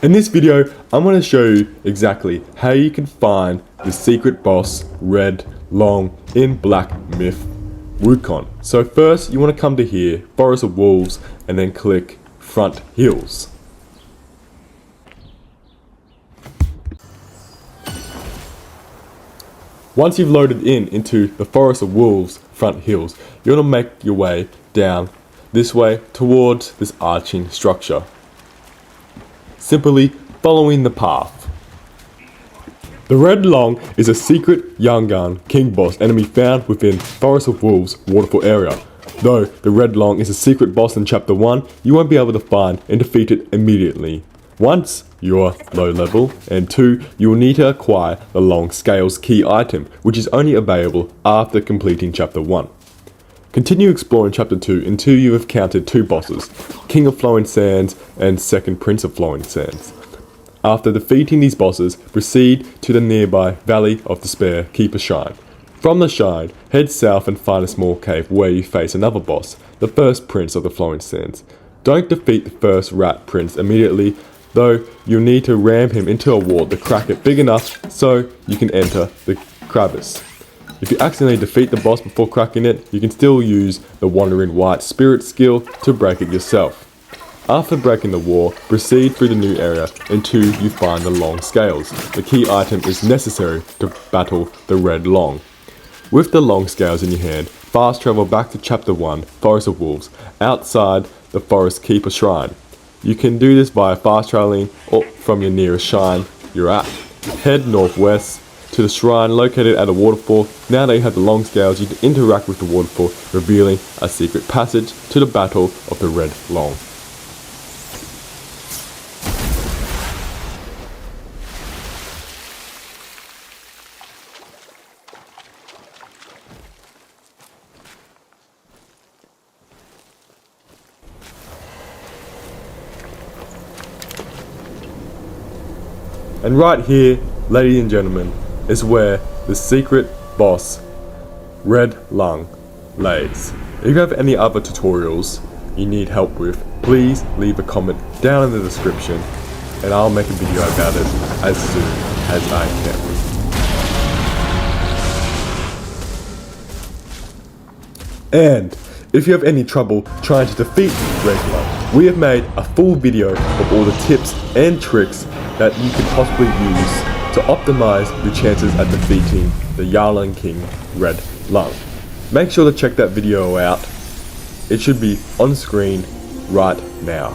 In this video, I'm going to show you exactly how you can find the secret boss, Red Loong, in Black Myth Wukong. So first, you want to come to here, Forest of Wolves, and then click Front Hills. Once you've loaded into the Forest of Wolves Front Hills, you're going to make your way down this way towards this arching structure, simply following the path. The Red Loong is a secret young gun king boss enemy found within Forest of Wolves Waterfall area. Though the Red Loong is a secret boss in Chapter 1, you won't be able to find and defeat it immediately. Once you're low level, and 2, you will need to acquire the Long Scales key item, which is only available after completing Chapter 1. Continue exploring Chapter 2 until you have counted 2 bosses, King of Flowing Sands and Second Prince of Flowing Sands. After defeating these bosses, proceed to the nearby Valley of Despair Keeper Shrine. From the shrine, head south and find a small cave where you face another boss, the first Prince of the Flowing Sands. Don't defeat the first Rat Prince immediately, though you'll need to ram him into a wall to crack it big enough so you can enter the crevice. If you accidentally defeat the boss before cracking it, you can still use the Wandering White Spirit skill to break it yourself. After breaking the wall, proceed through the new area until you find the Long Scales. The key item is necessary to battle the Red Loong. With the Long Scales in your hand, fast travel back to Chapter 1, Forest of Wolves, outside the Forest Keeper Shrine. You can do this via fast traveling or from your nearest shrine you're at. Head northwest to the shrine located at a waterfall. Now that you have the Long Scales, you can interact with the waterfall, revealing a secret passage to the battle of the Red Loong. And right here, ladies and gentlemen, is where the secret boss, Red Loong, lays. If you have any other tutorials you need help with, please leave a comment down in the description and I'll make a video about it as soon as I can. And if you have any trouble trying to defeat Red Loong, we have made a full video of all the tips and tricks that you could possibly use to optimize your chances at defeating the Yarling King Red Loong. Make sure to check that video out. It should be on screen right now.